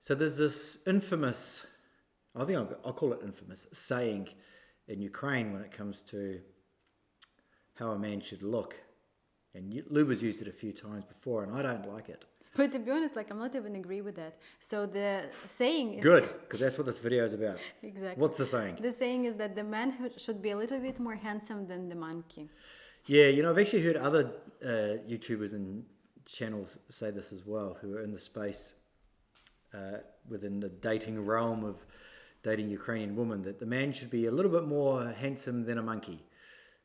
So there's this infamous, I think I'll call it infamous, saying in Ukraine when it comes to how a man should look. And Luba's used it a few times before, and I don't like it. But to be honest, like I'm not even agree with that. So the saying is Good, because that's what this video is about. exactly. What's the saying? The saying is that the man should be a little bit more handsome than the monkey. Yeah, I've actually heard other YouTubers and channels say this as well, who are in the space within the dating realm of dating Ukrainian women, that the man should be a little bit more handsome than a monkey.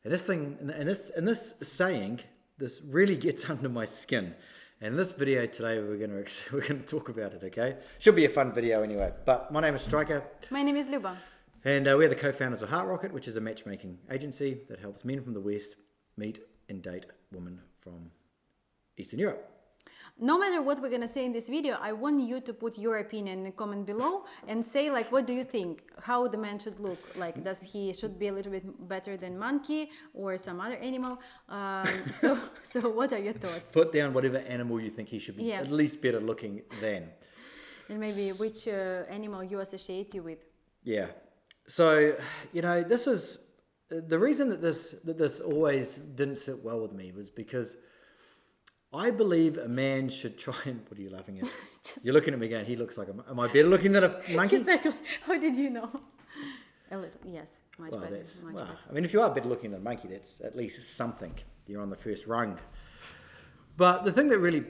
And this thing, and this saying, this really gets under my skin. And in this video today, we're going to talk about it. Okay, should be a fun video anyway. But my name is Stryker. My name is Luba. And we're the co-founders of Heart Rocket, which is a matchmaking agency that helps men from the West meet and date women from Eastern Europe. No matter what we're gonna say in this video, I want you to put your opinion in the comment below and say like, what do you think? How the man should look? Like, does he should be a little bit better than monkey or some other animal? So what are your thoughts? Put down whatever animal you think he should be Yeah. at least better looking than. And maybe which animal you associate you with. Yeah. So, this is the reason that this always didn't sit well with me was because I believe a man should try and... What are you laughing at? You're looking at me going, he looks like a... Am I better looking than a monkey? Exactly. How did you know? A little, yes. Much Well, better. Much better. I mean, if you are better looking than a monkey, that's at least something. You're on the first rung. But the thing that really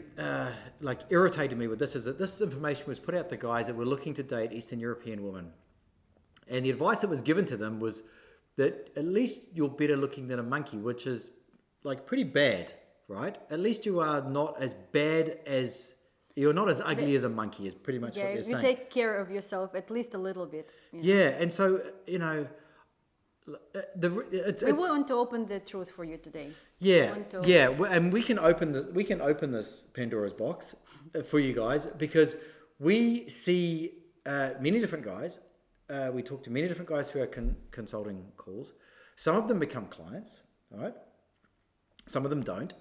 irritated me with this is that this information was put out to guys that were looking to date Eastern European women. And the advice that was given to them was that at least you're better looking than a monkey, which is like pretty bad, right? At least you are not as bad as... You're not as ugly as a monkey is pretty much what they're saying. You take care of yourself at least a little bit. Yeah, and so, we want to open the truth for you today. Yeah, and we can open this Pandora's box for you guys because we see many different guys. We talk to many different guys who are consulting calls. Some of them become clients, all right? Some of them don't.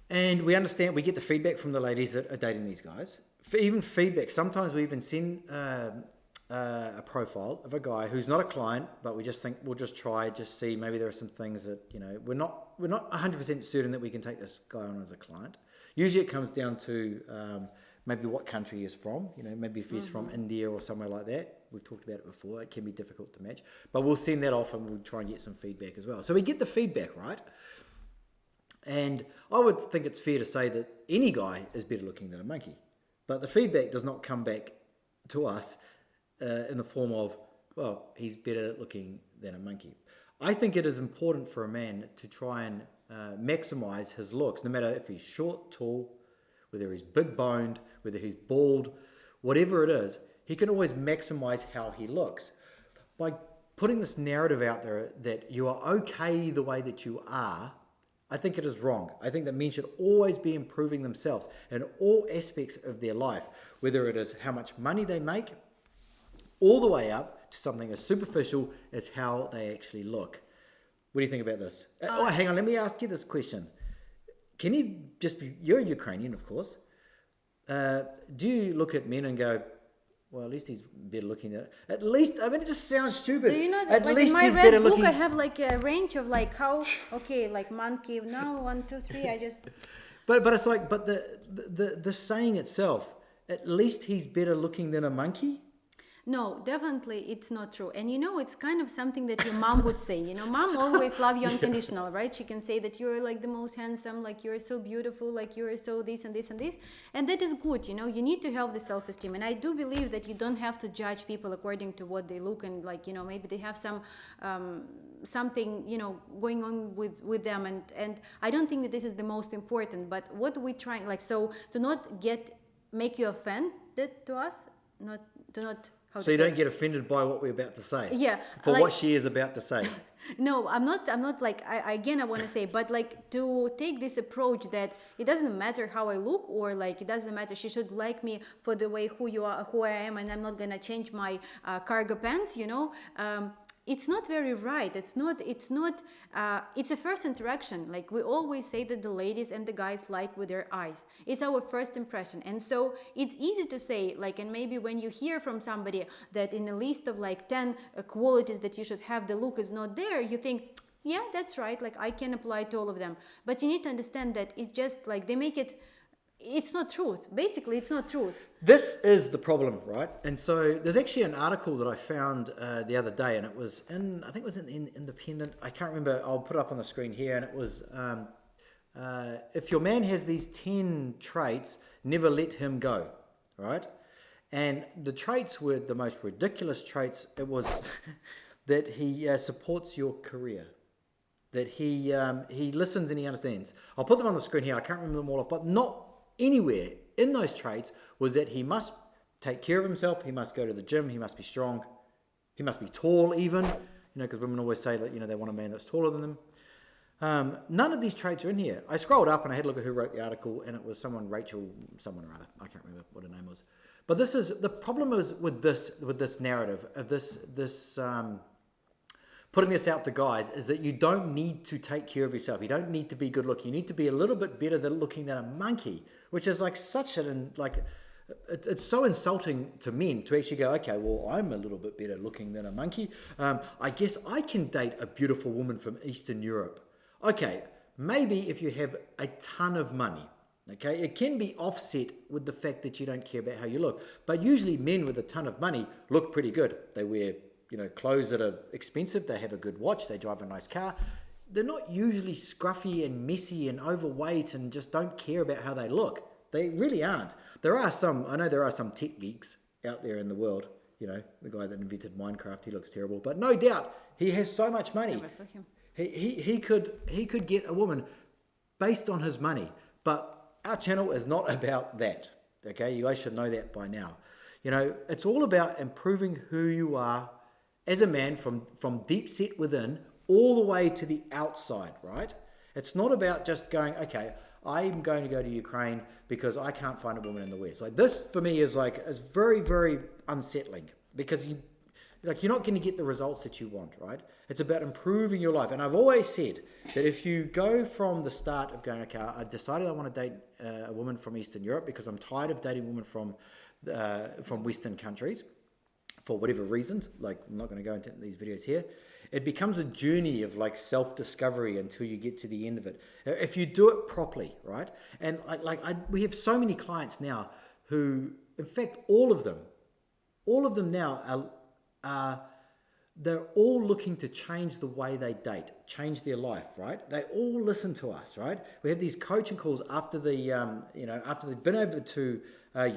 And we understand, we get the feedback from the ladies that are dating these guys. Even feedback, sometimes we even send a profile of a guy who's not a client, but we just think we'll just try, just see, maybe there are some things that, we're not 100% certain that we can take this guy on as a client. Usually it comes down to maybe what country he's from, maybe if he's from India or somewhere like that. We've talked about it before, it can be difficult to match. But we'll send that off and we'll try and get some feedback as well. So we get the feedback, right? And I would think it's fair to say that any guy is better looking than a monkey. But the feedback does not come back to us in the form of, well, he's better looking than a monkey. I think it is important for a man to try and maximize his looks, no matter if he's short, tall, whether he's big boned, whether he's bald, whatever it is, he can always maximize how he looks. By putting this narrative out there that you are okay the way that you are, I think it is wrong. I think that men should always be improving themselves in all aspects of their life, whether it is how much money they make, all the way up to something as superficial as how they actually look. What do you think about this? Hang on, let me ask you this question. Can you you're Ukrainian, of course. Do you look at men and go, well, at least he's better looking than... At least, I mean, it just sounds stupid. Do you know that, at like least in my he's red better book, looking... I have like a range of like how, okay, like monkey, now 1, 2, 3, I just... But it's like, but the saying itself, at least he's better looking than a monkey? No, definitely it's not true. And it's kind of something that your mom would say. Mom always love you unconditional, right? She can say that you're like the most handsome, like you're so beautiful, like you're so this and this and this. And that is good, you need to have the self-esteem. And I do believe that you don't have to judge people according to what they look and like, maybe they have some something, going on with them. And I don't think that this is the most important. But what we trying, like, so to not make you offended to us, So you don't get offended by what we're about to say? Yeah. For what she is about to say? No, I'm not like, I want to say, but like to take this approach that it doesn't matter how I look or like it doesn't matter, she should like me for the way who I am and I'm not going to change my cargo pants, it's not very right. It's a first interaction. Like we always say that the ladies and the guys like with their eyes. It's our first impression. And so it's easy to say, like, and maybe when you hear from somebody that in a list of like 10 qualities that you should have, the look is not there, you think, yeah, that's right, like I can apply to all of them. But you need to understand that it's just like they make it, it's not truth. Basically, it's not truth. This is the problem, right? And so there's actually an article that I found the other day, and it was in, I think it was in Independent. I can't remember. I'll put it up on the screen here. And it was, if your man has these 10 traits, never let him go, right? And the traits were the most ridiculous traits. It was that he supports your career, that he listens and he understands. I'll put them on the screen here. I can't remember them all off, but not anywhere in those traits was that he must take care of himself, he must go to the gym, he must be strong, he must be tall even, because women always say that, they want a man that's taller than them. None of these traits are in here. I scrolled up and I had a look at who wrote the article, and it was Rachel, someone or other. I can't remember what her name was. But this is, the problem is with this narrative, of this putting this out to guys, is that you don't need to take care of yourself. You don't need to be good looking. You need to be a little bit better than looking than a monkey, which is like such an, like, it's so insulting to men to actually go, okay, well, I'm a little bit better looking than a monkey. I guess I can date a beautiful woman from Eastern Europe. Okay, maybe if you have a ton of money, okay, it can be offset with the fact that you don't care about how you look. But usually men with a ton of money look pretty good. They wear clothes that are expensive, they have a good watch, they drive a nice car. They're not usually scruffy and messy and overweight and just don't care about how they look. They really aren't. I know there are some tech geeks out there in the world. The guy that invented Minecraft, he looks terrible. But no doubt, he has so much money. Never saw him. He could get a woman based on his money. But our channel is not about that. Okay, you guys should know that by now. It's all about improving who you are as a man from deep set within all the way to the outside, right? It's not about just going, okay, I'm going to go to Ukraine because I can't find a woman in the West. Like this for me is very, very unsettling, because you're not going to get the results that you want, right? It's about improving your life. And I've always said that if you go from the start of going, okay, I decided I want to date a woman from Eastern Europe because I'm tired of dating women from Western countries, for whatever reasons, like I'm not going to go into these videos here, it becomes a journey of like self-discovery until you get to the end of it. If you do it properly, right? And we have so many clients now who, in fact, all of them now they're all looking to change the way they date, change their life, right? They all listen to us, right? We have these coaching calls after after they've been over to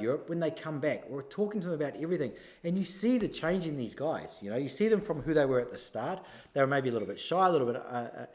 Europe. When they come back, we're talking to them about everything, and you see the change in these guys. You see them from who they were at the start. They were maybe a little bit shy, a little bit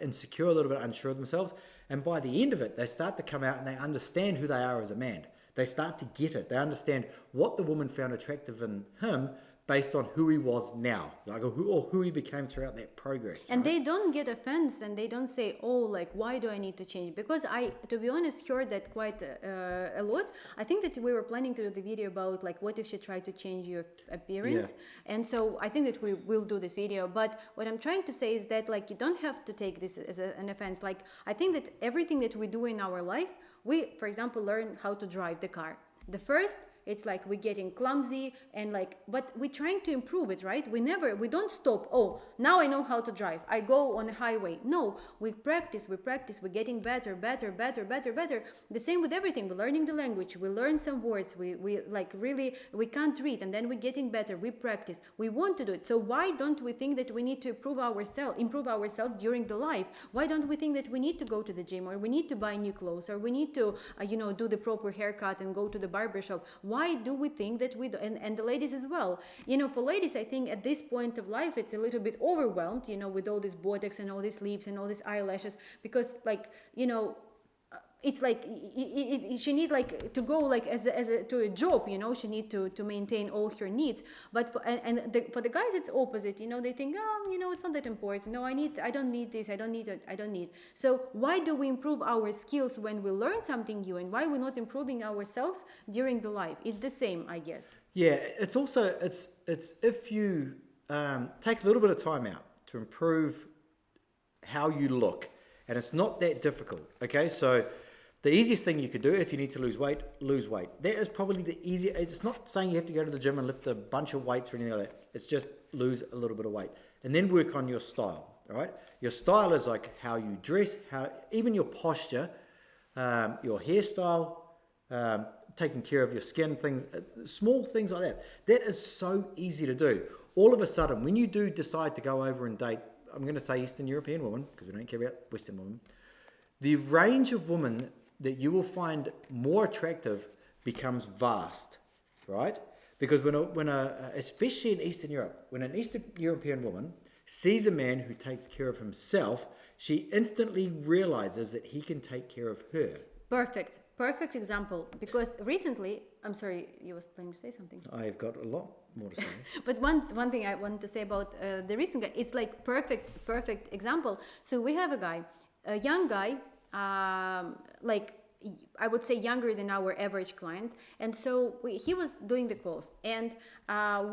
insecure, a little bit unsure of themselves, and by the end of it, they start to come out and they understand who they are as a man. They start to get it. They understand what the woman found attractive in him based on who he was now, or who he became throughout that progress. And they don't get offense, and they don't say, oh, like, why do I need to change? Because I, to be honest, heard that quite a lot. I think that we were planning to do the video about, like, what if she tried to change your appearance? Yeah. And so I think that we will do this video. But what I'm trying to say is that, like, you don't have to take this as an offense. Like, I think that everything that we do in our life, we, for example, learn how to drive the car. The first, it's like we're getting clumsy and but we're trying to improve it, right? We don't stop. Oh, now I know how to drive. I go on a highway. No, we practice. We're getting better. The same with everything. We're learning the language. We learn some words. We can't read, and then we're getting better. We practice. We want to do it. So why don't we think that we need to improve ourselves during the life? Why don't we think that we need to go to the gym, or we need to buy new clothes, or we need to, do the proper haircut and go to the barber shop? Why do we think that we do? And the ladies as well. For ladies, I think at this point of life, it's a little bit overwhelmed, with all this Botox and all these lips and all these eyelashes, because it's like she need to go to a job, she need to maintain all her needs. But for the guys, it's opposite. They think, it's not that important. No, I don't need this. I don't need. So why do we improve our skills when we learn something new, and why we're not improving ourselves during the life? It's the same, I guess. Yeah, it's also it's if you take a little bit of time out to improve how you look. And it's not that difficult, okay? So the easiest thing you can do if you need to lose weight, lose weight. That is probably the easiest. It's not saying you have to go to the gym and lift a bunch of weights or anything like that. It's just lose a little bit of weight. And then work on your style, all right? Your style is like how you dress, even your posture, your hairstyle, taking care of your skin, things, small things like that. That is so easy to do. All of a sudden, when you do decide to go over and date, I'm going to say Eastern European women, because we don't care about Western women, the range of women that you will find more attractive becomes vast, right? Because especially in Eastern Europe, when an Eastern European woman sees a man who takes care of himself, she instantly realizes that he can take care of her. Perfect example. Because recently, I'm sorry, you was planning to say something. I've got a lot more to say. But one thing I wanted to say about the recent guy, it's like perfect example. So we have a young guy, like I would say younger than our average client, and so he was doing the calls, and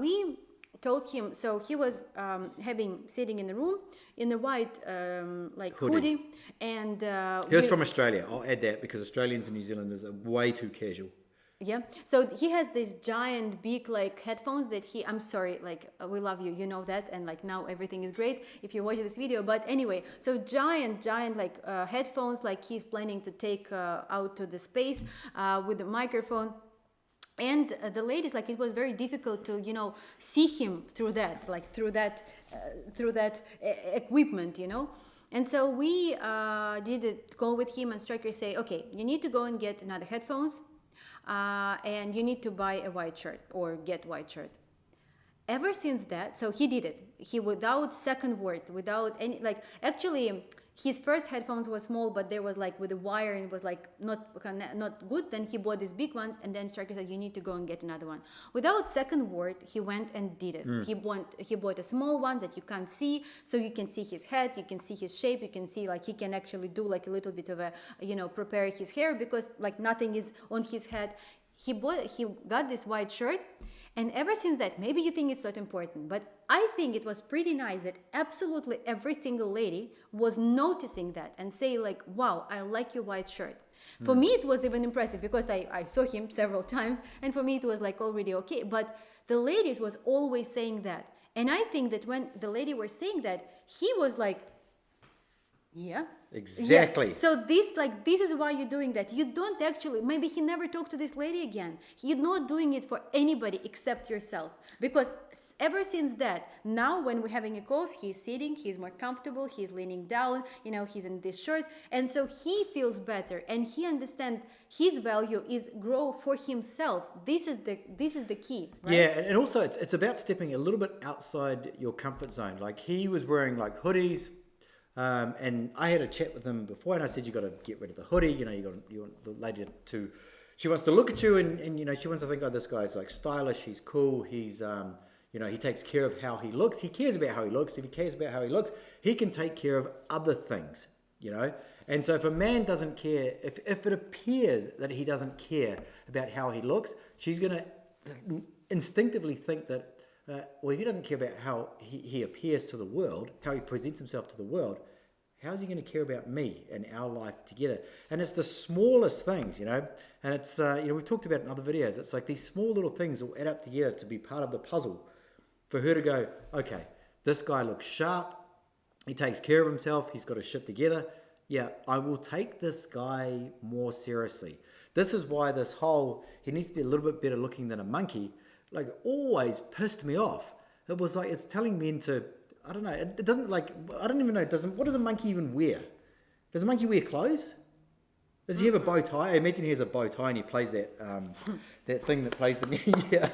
we told him, so he was sitting in the room in a white hoodie, and he was from Australia. I'll add that because Australians and New Zealanders are way too casual. Yeah, so he has these giant big headphones that I'm sorry, we love you, you know that, and now everything is great if you watch this video, but anyway, so giant headphones, he's planning to take out to the space with the microphone. And the ladies, it was very difficult to, see him through that equipment, And so we did a call with him, and stryker say, okay, you need to go and get another headphones, and you need to buy a white shirt or get white shirt. Ever since that, so he did it. He, without second word, without any, actually, his first headphones was small, but there was with a wire, and it was not good. Then he bought these big ones, and then stryker said, you need to go and get another one. Without second word, he went and did it. He bought a small one that you can't see, so you can see his head, you can see his shape, you can see he can actually do a little bit of a, prepare his hair, because nothing is on his head. He got this white shirt. And ever since that, maybe you think it's not important, but I think it was pretty nice that absolutely every single lady was noticing that and say wow, I like your white shirt. For me, it was even impressive because I saw him several times, and for me it was already okay. But the ladies was always saying that. And I think that when the lady was saying that, he was yeah. Exactly. Yeah. So this is why you're doing that. You don't actually, maybe he never talked to this lady again. You're not doing it for anybody except yourself. Because ever since that, now when we're having a calls, he's sitting, he's more comfortable, he's leaning down, he's in this shirt. And so he feels better, and he understands his value is grow for himself. This is the key, right? Yeah, and also it's about stepping a little bit outside your comfort zone. He was wearing hoodies, and I had a chat with him before, and I said, you got to get rid of the hoodie. You want the lady to, she wants to look at you, and she wants to think, oh, this guy's stylish, he's cool, he's he takes care of how he looks. He cares about how he looks. If he cares about how he looks, he can take care of other things, And so if a man doesn't care, if it appears that he doesn't care about how he looks, she's going to instinctively think that, if he doesn't care about how he appears to the world, how he presents himself to the world, how's he going to care about me and our life together? And it's the smallest things, and it's, we've talked about it in other videos. It's these small little things will add up together to be part of the puzzle for her to go, okay, this guy looks sharp, he takes care of himself, he's got his shit together. Yeah, I will take this guy more seriously. This is why this whole, he needs to be a little bit better looking than a monkey, always pissed me off. It was it's telling men to, I don't know, it doesn't I don't even know, what does a monkey even wear? Does a monkey wear clothes? Does he have a bow tie? I imagine he has a bow tie and he plays that that thing that plays the yeah,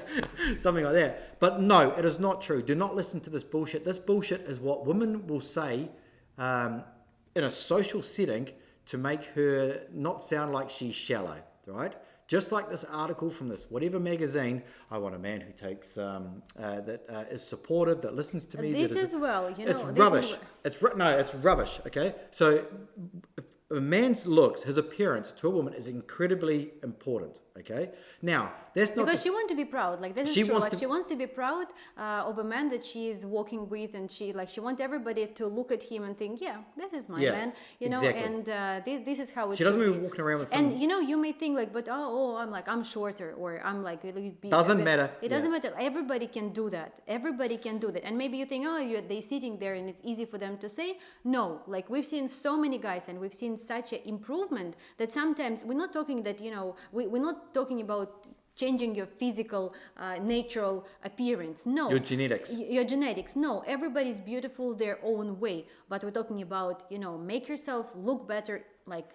something like that. But no, it is not true. Do not listen to this bullshit. This bullshit is what women will say in a social setting to make her not sound like she's shallow, right? Just like this article from this whatever magazine, I want a man who takes that is supportive, that listens to me. This as well, it's rubbish. It's rubbish. Okay, so a man's looks, his appearance to a woman is incredibly important. Okay. Now, that's not because she wants to be proud, like this is She true. wants Like to- she wants to be proud of a man that she is walking with, and she wants everybody to look at him and think, yeah, this is my Yeah, man, you know. exactly. And this is how it She doesn't should be walking around with And some- you know, you may think like, but I'm shorter, or I'm like really big. Doesn't matter. It doesn't matter. Everybody can do that. Everybody can do that. And maybe you think, they sitting there and it's easy for them to say. No, like we've seen so many guys, and we've seen such an improvement that sometimes we're not talking that, we're not talking about changing your physical, natural appearance. No. Your genetics. Your genetics. No. Everybody's beautiful their own way. But we're talking about, make yourself look better, like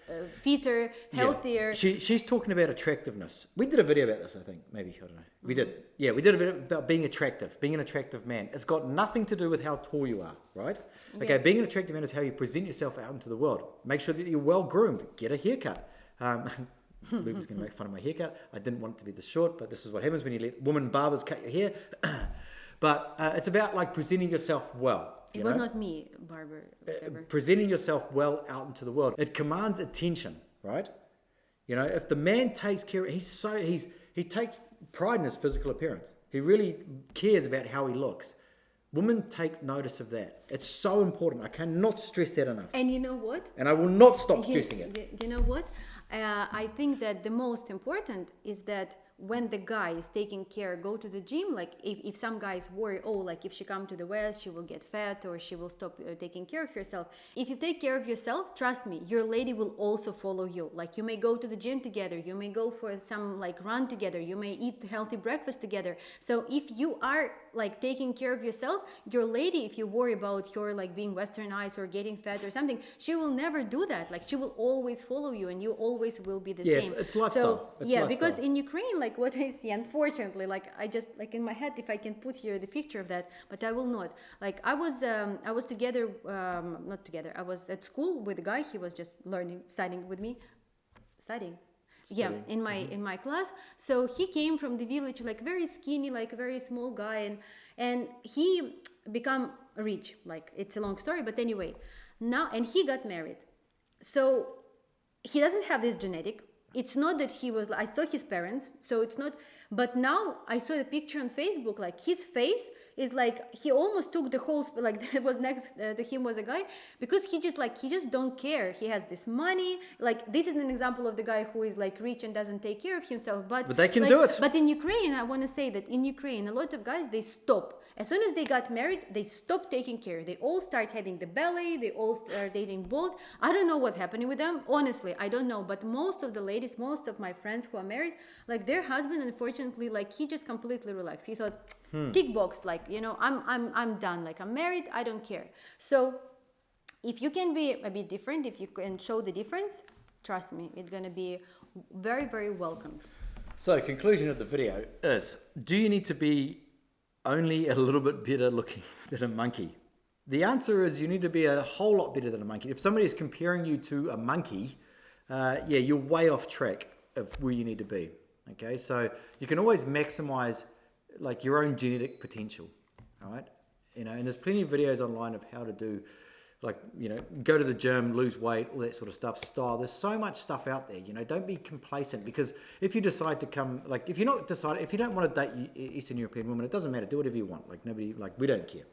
fitter, healthier. Yeah. She's talking about attractiveness. We did a video about this, I think. Maybe, I don't know. We did. Yeah, we did a video about being attractive, being an attractive man. It's got nothing to do with how tall you are, right? Okay, Yes. being an attractive man is how you present yourself out into the world. Make sure that you're well groomed. Get a haircut. Luba's going to make fun of my haircut. I didn't want it to be this short, but this is what happens when you let women barbers cut your hair. But it's about like presenting yourself well. It was not me, Barbara. Whatever. Presenting yourself well out into the world. It commands attention, right? If the man takes care, he takes pride in his physical appearance. He really cares about how he looks. Women take notice of that. It's so important. I cannot stress that enough. And you know what? And I will not stop stressing it. You know what? I think that the most important is that when the guy is taking care, go to the gym, like if some guys worry, like if she come to the West, she will get fat or she will stop taking care of herself. If you take care of yourself, trust me, your lady will also follow you. Like you may go to the gym together, you may go for some like run together, you may eat healthy breakfast together. So if you are like taking care of yourself, your lady, if you worry about your like being westernized or getting fat or something, she will never do that. Like she will always follow you, and you always will be the same. It's lifestyle. So it's yeah, lifestyle. because in Ukraine, like what I see, unfortunately, like I just like in my head, if I can put here the picture of that, but I will not. Like I was together, not together. I was at school with a guy. He was just studying with me, studying. Yeah, in my class. So he came from the village, like very skinny, like a very small guy, and he become rich. Like it's a long story, but anyway, now and he got married. So he doesn't have this genetic. It's not that he was. I saw his parents, so it's not. But now I saw the picture on Facebook. Like his face is like he almost took the whole. Like there was next to him was a guy, because he just don't care. He has this money. Like this is an example of the guy who is like rich and doesn't take care of himself. But they can like, do it. But in Ukraine, I want to say that in Ukraine, a lot of guys, they stop. As soon as they got married, they stopped taking care. They all start having the belly. They all start dating bald. I don't know what's happening with them. Honestly, I don't know. But most of the ladies, most of my friends who are married, like their husband, unfortunately, like he just completely relaxed. He thought, kickbox, like, I'm done. Like I'm married. I don't care. So if you can be a bit different, if you can show the difference, trust me, it's going to be very, very welcomed. So, conclusion of the video is, do you need to be only a little bit better looking than a monkey? The answer is you need to be a whole lot better than a monkey. If somebody is comparing you to a monkey, you're way off track of where you need to be. Okay, so you can always maximize like your own genetic potential. All right, and there's plenty of videos online of how to do, like, go to the gym, lose weight, all that sort of stuff, style. There's so much stuff out there. Don't be complacent, because if you decide to come, like, if you don't want to date Eastern European women, it doesn't matter. Do whatever you want. Like nobody, like we don't care.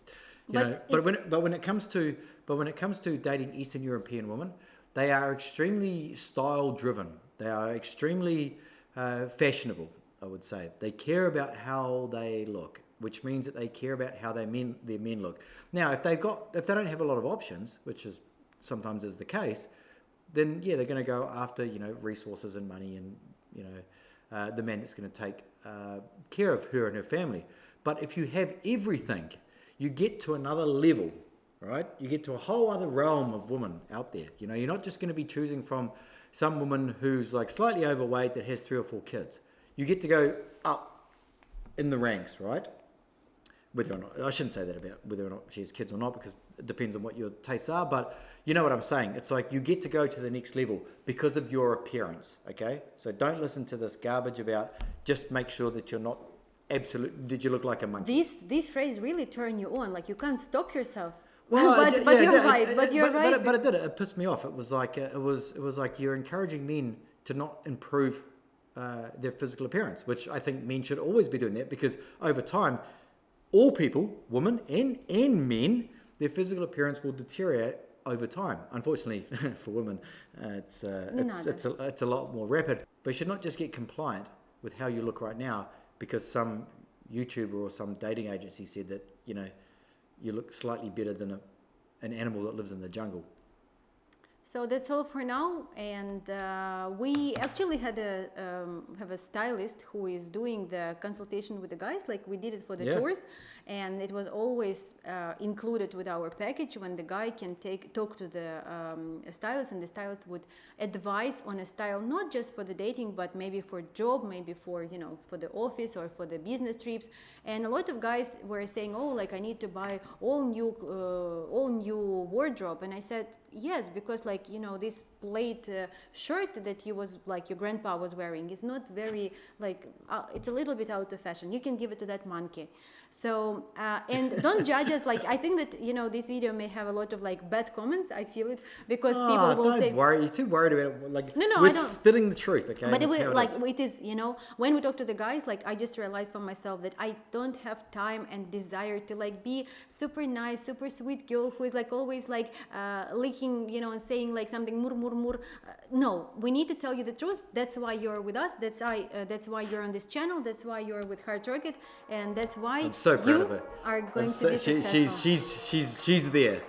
But when it comes to dating Eastern European women, they are extremely style driven. They are extremely fashionable, I would say. They care about how they look, which means that they care about how their men look. Now, if they don't have a lot of options, which is sometimes is the case, then they're going to go after resources and money and the man that's going to take care of her and her family. But if you have everything, you get to another level, right? You get to a whole other realm of women out there. You're not just going to be choosing from some woman who's like slightly overweight that has 3 or 4 kids. You get to go up in the ranks, right? Whether or not, I shouldn't say that about whether or not she has kids or not, because it depends on what your tastes are, but you know what I'm saying. It's like you get to go to the next level because of your appearance, okay? So don't listen to this garbage about just make sure that you're not did you look like a monkey? This phrase really turned you on, like you can't stop yourself. Well, but you're right. But you're right. But it did. It pissed me off. It was like you're encouraging men to not improve their physical appearance, which I think men should always be doing that, because over time, all people, women and men, their physical appearance will deteriorate over time. Unfortunately, for women, it's a lot more rapid. But you should not just get compliant with how you look right now because some YouTuber or some dating agency said that, you know, you look slightly better than an animal that lives in the jungle. So that's all for now, and we actually have a stylist who is doing the consultation with the guys, like we did it for the tours, and it was always included with our package when the guy can talk to the stylist, and the stylist would advise on a style, not just for the dating, but maybe for job, maybe for, you know, for the office or for the business trips. And a lot of guys were saying, oh, like I need to buy all new wardrobe, and I said, yes, because like, you know, this plaid shirt that your grandpa was wearing is not very like, it's a little bit out of fashion. You can give it to that monkey. So, and don't judge us. Like, I think that, you know, this video may have a lot of like bad comments. I feel it because people will say, don't worry, you're too worried about it. Like, no, we're I don't. spitting the truth, okay? But it is, you know, when we talk to the guys, like I just realized for myself that I don't have time and desire to like be super nice, super sweet girl who is like always like licking, you know, and saying like something mur mur mur. No, we need to tell you the truth. That's why you're with us. That's why you're on this channel. That's why you're with Heart Rocket, and that's why I'm so proud of her. Are going to be successful. She's there.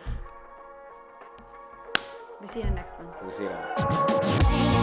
We'll see you in the next one. We'll see you later.